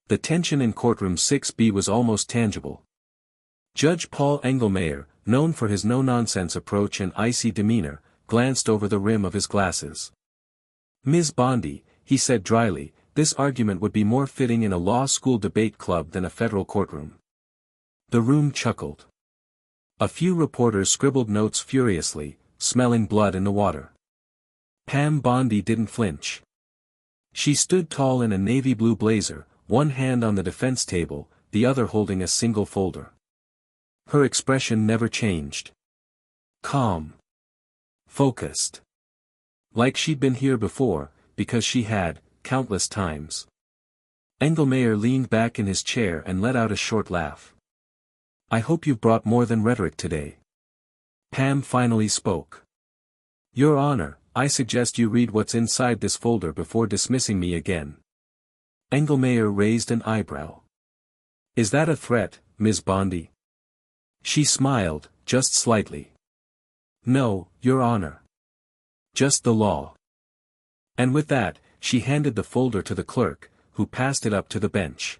The tension in courtroom 6B was almost tangible. Judge Paul Engelmayer, known for his no-nonsense approach and icy demeanor, glanced over the rim of his glasses. "Ms. Bondi," he said dryly, "this argument would be more fitting in a law school debate club than a federal courtroom." The room chuckled. A few reporters scribbled notes furiously, smelling blood in the water. Pam Bondi didn't flinch. She stood tall in a navy blue blazer, one hand on the defense table, the other holding a single folder. Her expression never changed. Calm. Focused. Like she'd been here before, because she had, countless times. Engelmayer leaned back in his chair and let out a short laugh. "I hope you've brought more than rhetoric today." Pam finally spoke. "Your Honor, I suggest you read what's inside this folder before dismissing me again." Engelmayer raised an eyebrow. "Is that a threat, Ms. Bondi?" She smiled, just slightly. "No, Your Honor. Just the law." And with that, she handed the folder to the clerk, who passed it up to the bench.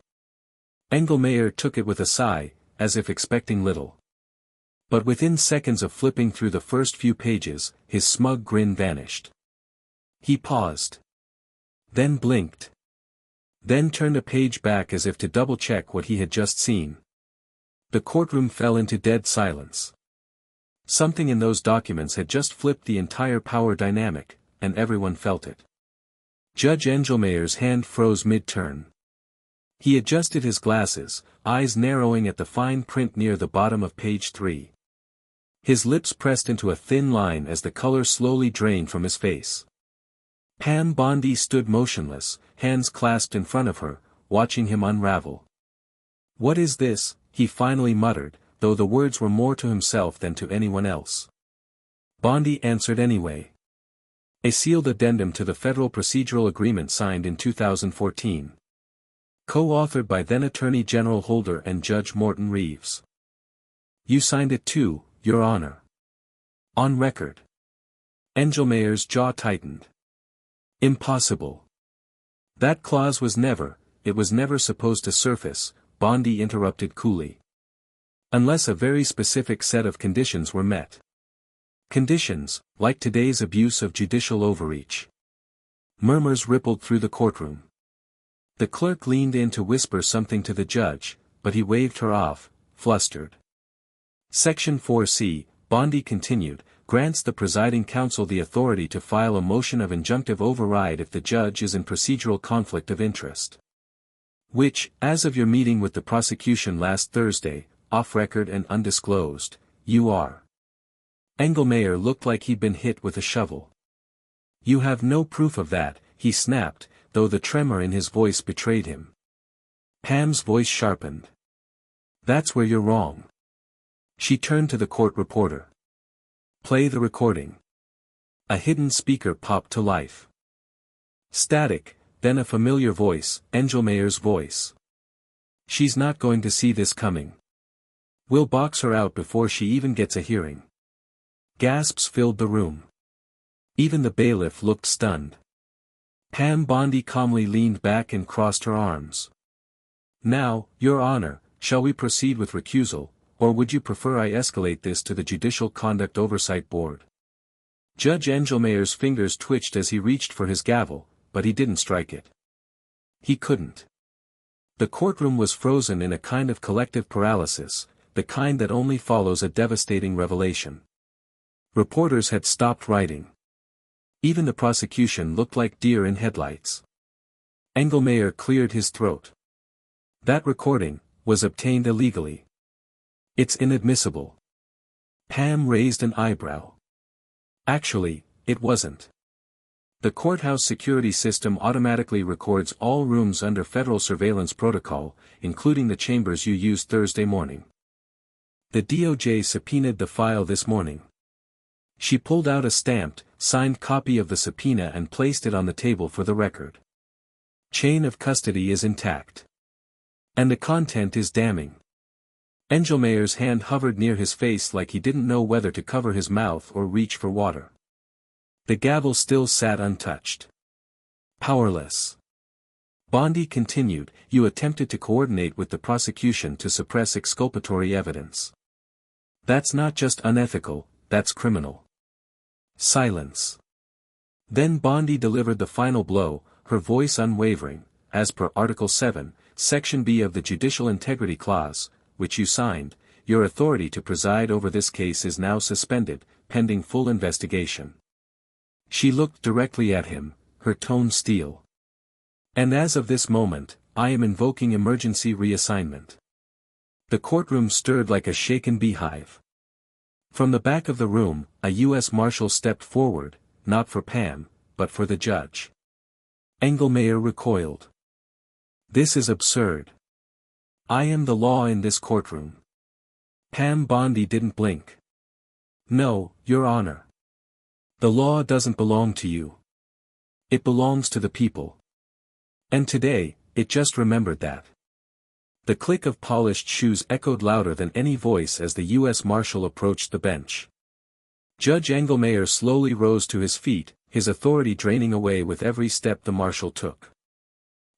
Engelmayer took it with a sigh, as if expecting little. But within seconds of flipping through the first few pages, his smug grin vanished. He paused. Then blinked. Then turned a page back as if to double-check what he had just seen. The courtroom fell into dead silence. Something in those documents had just flipped the entire power dynamic, and everyone felt it. Judge Engelmayer's hand froze mid-turn. He adjusted his glasses, eyes narrowing at the fine print near the bottom of page 3. His lips pressed into a thin line as the color slowly drained from his face. Pam Bondi stood motionless, hands clasped in front of her, watching him unravel. "What is this?" he finally muttered, though the words were more to himself than to anyone else. Bondi answered anyway. "A sealed addendum to the Federal Procedural Agreement signed in 2014. Co-authored by then-Attorney General Holder and Judge Morton Reeves." "You signed it too, Your Honor." "On record." Engelmayer's jaw tightened. "Impossible. That clause was never supposed to surface," Bondi interrupted coolly. "Unless a very specific set of conditions were met. Conditions, like today's abuse of judicial overreach." Murmurs rippled through the courtroom. The clerk leaned in to whisper something to the judge, but he waved her off, flustered. Section 4C, Bondi continued, grants the presiding counsel the authority to file a motion of injunctive override if the judge is in procedural conflict of interest. Which, as of your meeting with the prosecution last Thursday, off-record and undisclosed, you are. Engelmayer looked like he'd been hit with a shovel. "You have no proof of that," he snapped, though the tremor in his voice betrayed him. Pam's voice sharpened. "That's where you're wrong." She turned to the court reporter. "Play the recording." A hidden speaker popped to life. Static, then a familiar voice, Engelmayer's voice. "She's not going to see this coming. We'll box her out before she even gets a hearing." Gasps filled the room. Even the bailiff looked stunned. Pam Bondi calmly leaned back and crossed her arms. "Now, Your Honor, shall we proceed with recusal, or would you prefer I escalate this to the Judicial Conduct Oversight Board?" Judge Engelmayer's fingers twitched as he reached for his gavel, but he didn't strike it. He couldn't. The courtroom was frozen in a kind of collective paralysis, the kind that only follows a devastating revelation. Reporters had stopped writing. Even the prosecution looked like deer in headlights. Engelmayer cleared his throat. "That recording was obtained illegally. It's inadmissible." Pam raised an eyebrow. "Actually, it wasn't. The courthouse security system automatically records all rooms under federal surveillance protocol, including the chambers you used Thursday morning. The DOJ subpoenaed the file this morning." She pulled out a stamped, signed copy of the subpoena and placed it on the table for the record. "Chain of custody is intact. And the content is damning." Engelmayer's hand hovered near his face like he didn't know whether to cover his mouth or reach for water. The gavel still sat untouched. Powerless. Bondi continued, "You attempted to coordinate with the prosecution to suppress exculpatory evidence. That's not just unethical, that's criminal." Silence. Then Bondi delivered the final blow, her voice unwavering, "As per Article 7, Section B of the Judicial Integrity Clause, which you signed, your authority to preside over this case is now suspended, pending full investigation." She looked directly at him, her tone steel. "And as of this moment, I am invoking emergency reassignment." The courtroom stirred like a shaken beehive. From the back of the room, a U.S. Marshal stepped forward, not for Pam, but for the judge. Engelmayer recoiled. "This is absurd. I am the law in this courtroom." Pam Bondi didn't blink. "No, Your Honor. The law doesn't belong to you. It belongs to the people. And today, it just remembered that." The click of polished shoes echoed louder than any voice as the U.S. Marshal approached the bench. Judge Engelmayer slowly rose to his feet, his authority draining away with every step the Marshal took.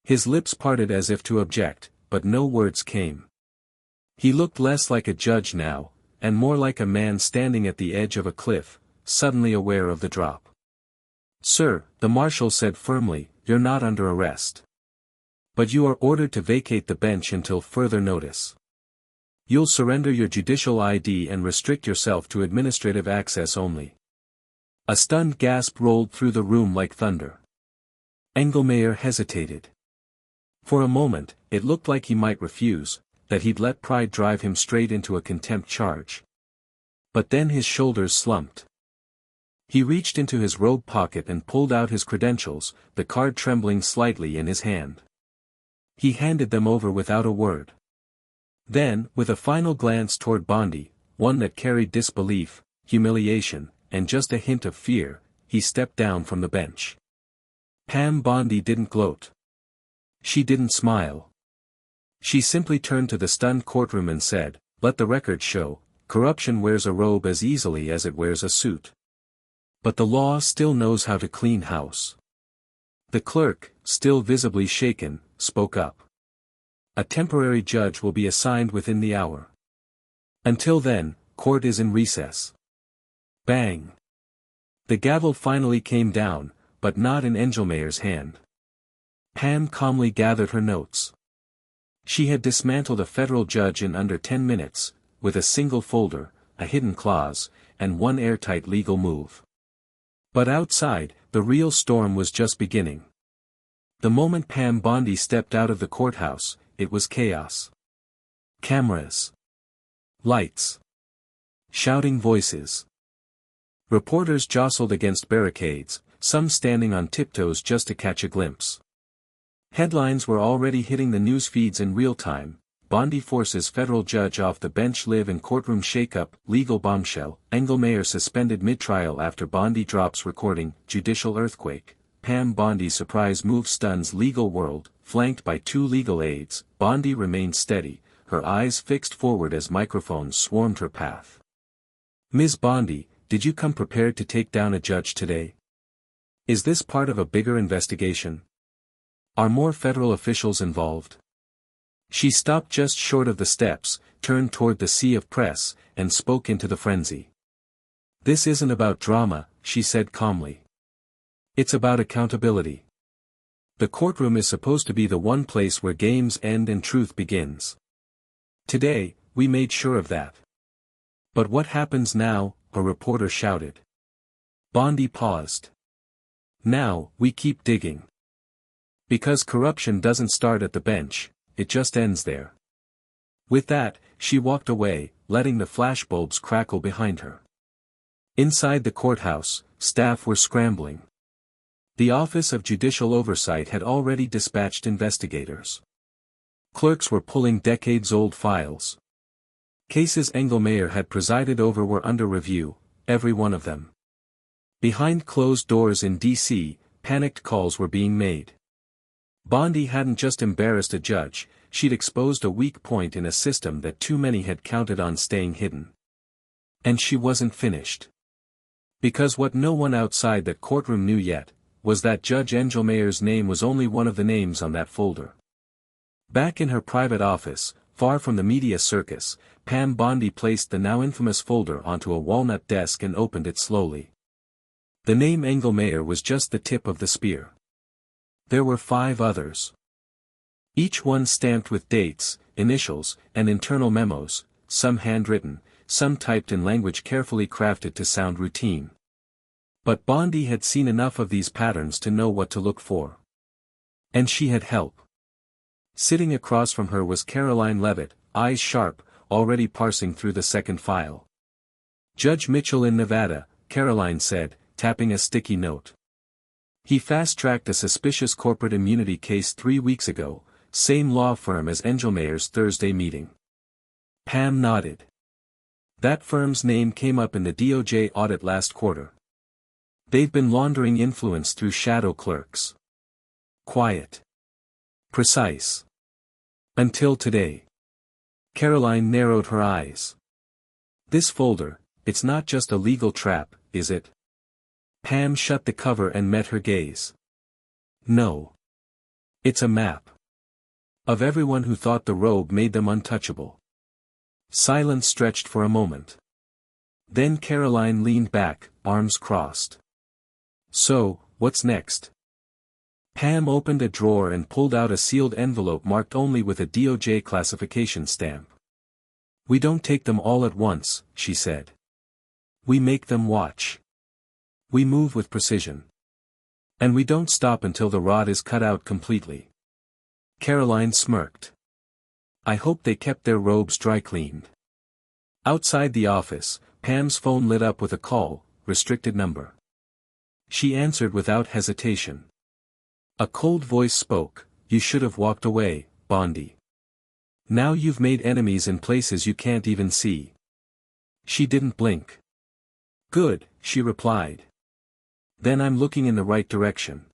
His lips parted as if to object, but no words came. He looked less like a judge now, and more like a man standing at the edge of a cliff, suddenly aware of the drop. "Sir," the Marshal said firmly, "you're not under arrest. But you are ordered to vacate the bench until further notice. You'll surrender your judicial ID and restrict yourself to administrative access only." A stunned gasp rolled through the room like thunder. Engelmayer hesitated. For a moment, it looked like he might refuse, that he'd let pride drive him straight into a contempt charge. But then his shoulders slumped. He reached into his robe pocket and pulled out his credentials, the card trembling slightly in his hand. He handed them over without a word. Then, with a final glance toward Bondi, one that carried disbelief, humiliation, and just a hint of fear, he stepped down from the bench. Pam Bondi didn't gloat. She didn't smile. She simply turned to the stunned courtroom and said, "Let the record show, corruption wears a robe as easily as it wears a suit. But the law still knows how to clean house." The clerk, still visibly shaken, spoke up. "A temporary judge will be assigned within the hour. Until then, court is in recess." Bang! The gavel finally came down, but not in Engelmayer's hand. Pam calmly gathered her notes. She had dismantled a federal judge in under 10 minutes, with a single folder, a hidden clause, and one airtight legal move. But outside, the real storm was just beginning. The moment Pam Bondi stepped out of the courthouse, it was chaos. Cameras. Lights. Shouting voices. Reporters jostled against barricades, some standing on tiptoes just to catch a glimpse. Headlines were already hitting the news feeds in real time. Bondi forces federal judge off the bench, live in courtroom shakeup, legal bombshell, Engelmayer suspended mid-trial after Bondi drops recording, judicial earthquake, Pam Bondi's surprise move stuns legal world, flanked by 2 legal aides, Bondi remained steady, her eyes fixed forward as microphones swarmed her path. "Ms. Bondi, did you come prepared to take down a judge today? Is this part of a bigger investigation? Are more federal officials involved?" She stopped just short of the steps, turned toward the sea of press, and spoke into the frenzy. "This isn't about drama," she said calmly. "It's about accountability. The courtroom is supposed to be the one place where games end and truth begins. Today, we made sure of that. But what happens now?" a reporter shouted. Bondi paused. "Now, we keep digging. Because corruption doesn't start at the bench, it just ends there." With that, she walked away, letting the flashbulbs crackle behind her. Inside the courthouse, staff were scrambling. The Office of Judicial Oversight had already dispatched investigators. Clerks were pulling decades-old files. Cases Engelmayer had presided over were under review, every one of them. Behind closed doors in D.C., panicked calls were being made. Bondi hadn't just embarrassed a judge, she'd exposed a weak point in a system that too many had counted on staying hidden. And she wasn't finished. Because what no one outside that courtroom knew yet, was that Judge Engelmayer's name was only one of the names on that folder. Back in her private office, far from the media circus, Pam Bondi placed the now infamous folder onto a walnut desk and opened it slowly. The name Engelmayer was just the tip of the spear. There were 5 others. Each one stamped with dates, initials, and internal memos, some handwritten, some typed in language carefully crafted to sound routine. But Bondi had seen enough of these patterns to know what to look for. And she had help. Sitting across from her was Caroline Levitt, eyes sharp, already parsing through the second file. "Judge Mitchell in Nevada," Caroline said, tapping a sticky note. "He fast-tracked a suspicious corporate immunity case 3 weeks ago, same law firm as Engelmayer's Thursday meeting." Pam nodded. "That firm's name came up in the DOJ audit last quarter. They've been laundering influence through shadow clerks. Quiet. Precise. Until today." Caroline narrowed her eyes. "This folder, it's not just a legal trap, is it?" Pam shut the cover and met her gaze. "No. It's a map. Of everyone who thought the robe made them untouchable." Silence stretched for a moment. Then Caroline leaned back, arms crossed. "So, what's next?" Pam opened a drawer and pulled out a sealed envelope marked only with a DOJ classification stamp. "We don't take them all at once," she said. "We make them watch. We move with precision. And we don't stop until the rod is cut out completely." Caroline smirked. "I hope they kept their robes dry cleaned." Outside the office, Pam's phone lit up with a call, restricted number. She answered without hesitation. A cold voice spoke, "You should have walked away, Bondi. Now you've made enemies in places you can't even see." She didn't blink. "Good," she replied. "Then I'm looking in the right direction."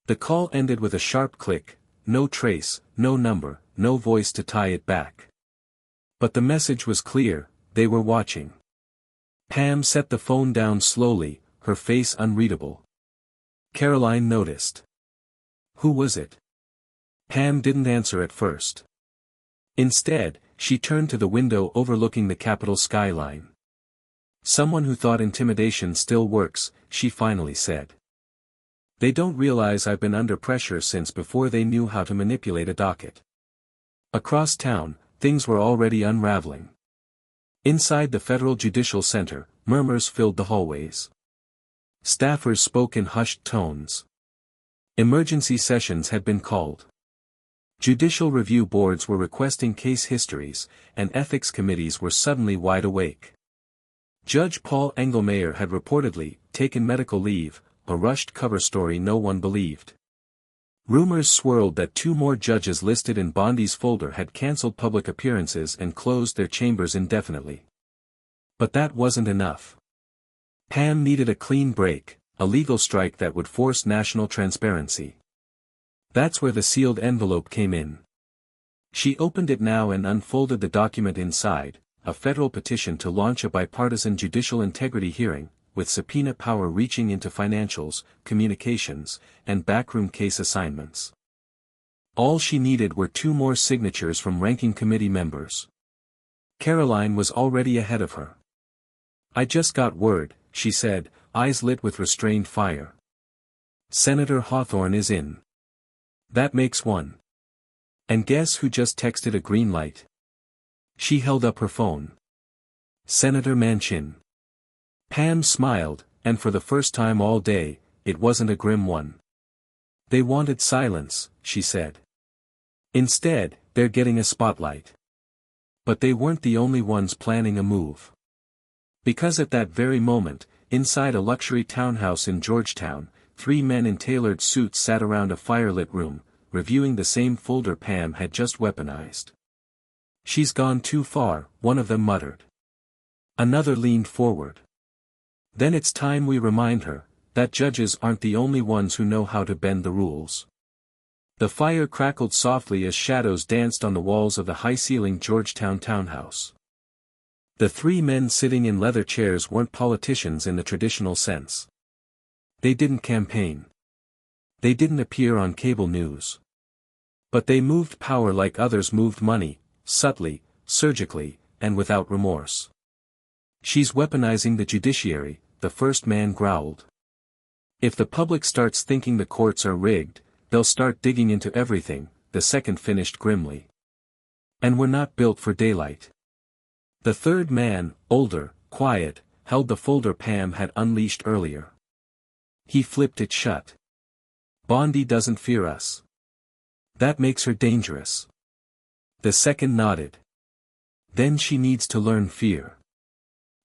The call ended with a sharp click, no trace, no number, no voice to tie it back. But the message was clear, they were watching. Pam set the phone down slowly, her face unreadable. Caroline noticed. "Who was it?" Pam didn't answer at first. Instead, she turned to the window overlooking the Capitol skyline. "Someone who thought intimidation still works," she finally said. "They don't realize I've been under pressure since before they knew how to manipulate a docket." Across town, things were already unraveling. Inside the Federal Judicial Center, murmurs filled the hallways. Staffers spoke in hushed tones. Emergency sessions had been called. Judicial review boards were requesting case histories, and ethics committees were suddenly wide awake. Judge Paul Engelmayer had reportedly taken medical leave, a rushed cover story no one believed. Rumors swirled that 2 more judges listed in Bondi's folder had cancelled public appearances and closed their chambers indefinitely. But that wasn't enough. Pam needed a clean break, a legal strike that would force national transparency. That's where the sealed envelope came in. She opened it now and unfolded the document inside, a federal petition to launch a bipartisan judicial integrity hearing, with subpoena power reaching into financials, communications, and backroom case assignments. All she needed were 2 more signatures from ranking committee members. Caroline was already ahead of her. "I just got word," she said, eyes lit with restrained fire. "Senator Hawthorne is in. That makes 1. And guess who just texted a green light?" She held up her phone. "Senator Manchin." Pam smiled, and for the first time all day, it wasn't a grim one. "They wanted silence," she said. "Instead, they're getting a spotlight." But they weren't the only ones planning a move. Because at that very moment, inside a luxury townhouse in Georgetown, 3 men in tailored suits sat around a firelit room, reviewing the same folder Pam had just weaponized. "She's gone too far," one of them muttered. Another leaned forward. "Then it's time we remind her that judges aren't the only ones who know how to bend the rules." The fire crackled softly as shadows danced on the walls of the high-ceilinged Georgetown townhouse. The 3 men sitting in leather chairs weren't politicians in the traditional sense. They didn't campaign. They didn't appear on cable news. But they moved power like others moved money, subtly, surgically, and without remorse. She's weaponizing the judiciary, the first man growled. If the public starts thinking the courts are rigged, they'll start digging into everything, the second finished grimly. And we're not built for daylight. The third man, older, quiet, held the folder Pam had unleashed earlier. He flipped it shut. Bondi doesn't fear us. That makes her dangerous. The second nodded. Then she needs to learn fear.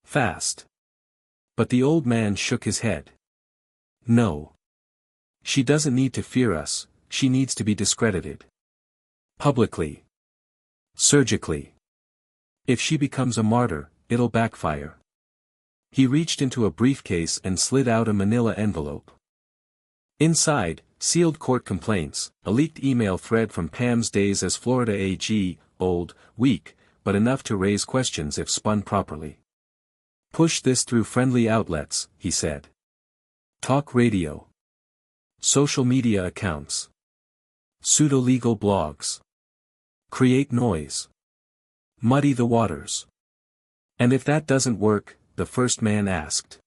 Fast. But the old man shook his head. No. She doesn't need to fear us, she needs to be discredited. Publicly. Surgically. If she becomes a martyr, it'll backfire. He reached into a briefcase and slid out a manila envelope. Inside, sealed court complaints, a leaked email thread from Pam's days as Florida AG, old, weak, but enough to raise questions if spun properly. Push this through friendly outlets, he said. Talk radio. Social media accounts. Pseudo-legal blogs. Create noise. Muddy the waters. And if that doesn't work, the first man asked.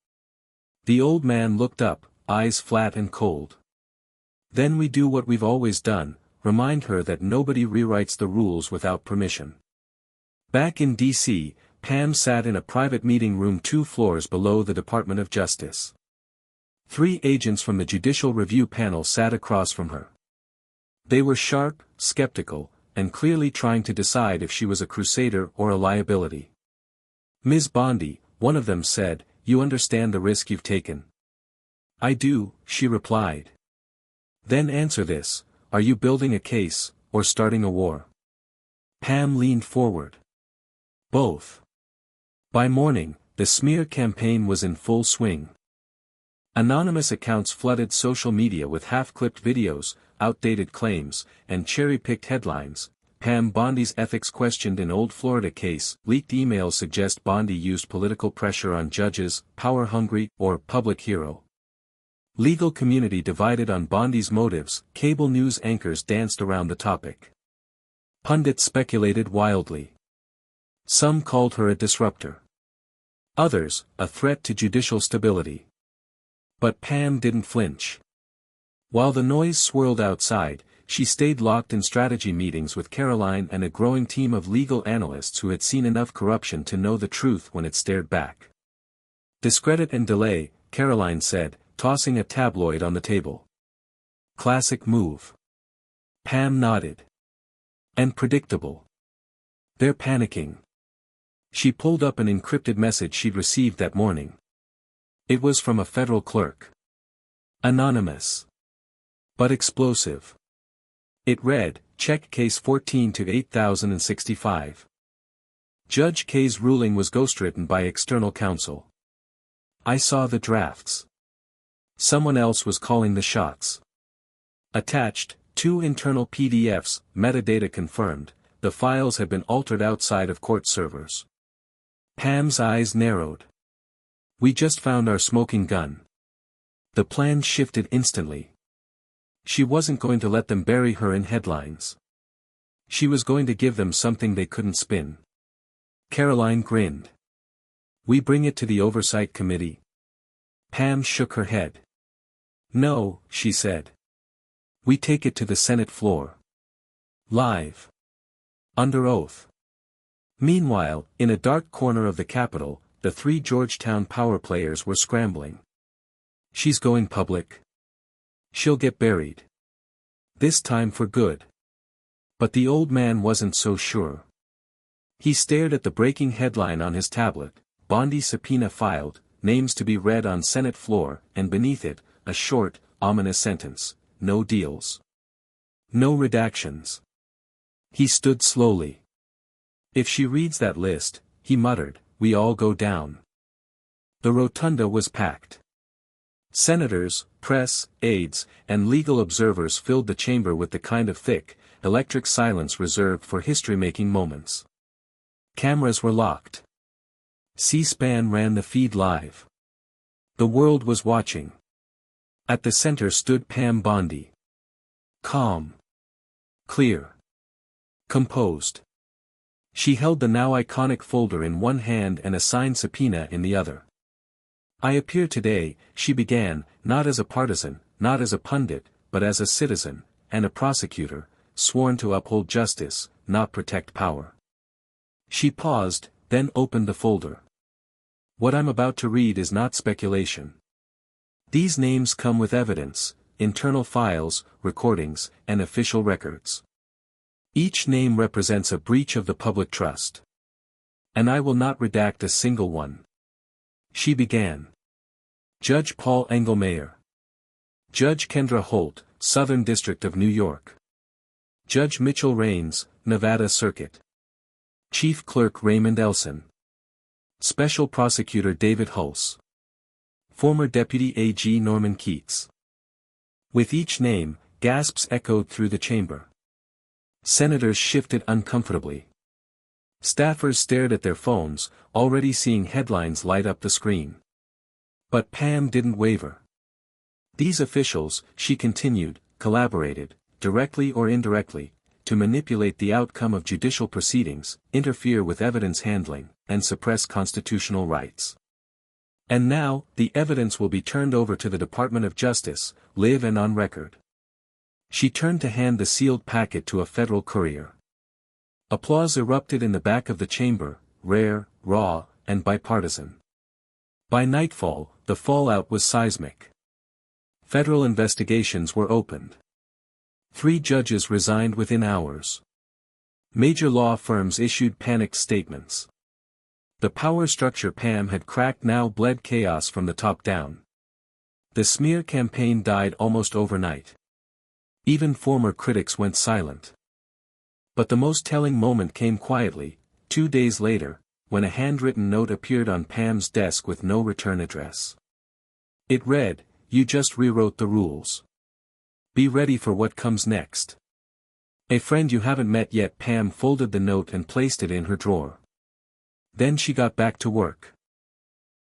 The old man looked up, eyes flat and cold. Then we do what we've always done, remind her that nobody rewrites the rules without permission. Back in D.C., Pam sat in a private meeting room 2 floors below the Department of Justice. 3 agents from the Judicial Review panel sat across from her. They were sharp, skeptical, and clearly trying to decide if she was a crusader or a liability. Ms. Bondi, one of them said, you understand the risk you've taken. I do, she replied. Then answer this, are you building a case, or starting a war? Pam leaned forward. Both. By morning, the smear campaign was in full swing. Anonymous accounts flooded social media with half-clipped videos, outdated claims, and cherry-picked headlines. Pam Bondi's ethics questioned in old Florida case. Leaked emails suggest Bondi used political pressure on judges, power-hungry, or public hero. Legal community divided on Bondi's motives. Cable news anchors danced around the topic. Pundits speculated wildly. Some called her a disruptor. Others, a threat to judicial stability. But Pam didn't flinch. While the noise swirled outside, she stayed locked in strategy meetings with Caroline and a growing team of legal analysts who had seen enough corruption to know the truth when it stared back. Discredit and delay, Caroline said, tossing a tabloid on the table. Classic move. Pam nodded. And predictable. They're panicking. She pulled up an encrypted message she'd received that morning. It was from a federal clerk. Anonymous. But explosive. It read, check case 14 to 8065. Judge K's ruling was ghostwritten by external counsel. I saw the drafts. Someone else was calling the shots. Attached, 2 internal PDFs, metadata confirmed, the files had been altered outside of court servers. Pam's eyes narrowed. We just found our smoking gun. The plan shifted instantly. She wasn't going to let them bury her in headlines. She was going to give them something they couldn't spin. Caroline grinned. We bring it to the Oversight Committee. Pam shook her head. No, she said. We take it to the Senate floor. Live. Under oath. Meanwhile, in a dark corner of the Capitol, the 3 Georgetown power players were scrambling. She's going public. She'll get buried. This time for good. But the old man wasn't so sure. He stared at the breaking headline on his tablet, Bondi subpoena filed, names to be read on Senate floor, and beneath it, a short, ominous sentence, no deals. No redactions. He stood slowly. If she reads that list, he muttered, we all go down. The rotunda was packed. Senators, press, aides, and legal observers filled the chamber with the kind of thick, electric silence reserved for history-making moments. Cameras were locked. C-SPAN ran the feed live. The world was watching. At the center stood Pam Bondi. Calm. Clear. Composed. She held the now iconic folder in one hand and a signed subpoena in the other. "I appear today," she began, "not as a partisan, not as a pundit, but as a citizen, and a prosecutor, sworn to uphold justice, not protect power." She paused, then opened the folder. "What I'm about to read is not speculation. These names come with evidence, internal files, recordings, and official records. Each name represents a breach of the public trust. And I will not redact a single one." She began. Judge Paul Engelmayer. Judge Kendra Holt, Southern District of New York. Judge Mitchell Raines, Nevada Circuit. Chief Clerk Raymond Elson. Special Prosecutor David Hulse. Former Deputy AG Norman Keats. With each name, gasps echoed through the chamber. Senators shifted uncomfortably. Staffers stared at their phones, already seeing headlines light up the screen. But Pam didn't waver. These officials, she continued, collaborated, directly or indirectly, to manipulate the outcome of judicial proceedings, interfere with evidence handling, and suppress constitutional rights. And now, the evidence will be turned over to the Department of Justice, live and on record. She turned to hand the sealed packet to a federal courier. Applause erupted in the back of the chamber, rare, raw, and bipartisan. By nightfall, the fallout was seismic. Federal investigations were opened. 3 judges resigned within hours. Major law firms issued panicked statements. The power structure Pam had cracked now bled chaos from the top down. The smear campaign died almost overnight. Even former critics went silent. But the most telling moment came quietly, 2 days later, when a handwritten note appeared on Pam's desk with no return address. It read, "You just rewrote the rules. Be ready for what comes next. A friend you haven't met yet." Pam folded the note and placed it in her drawer. Then she got back to work.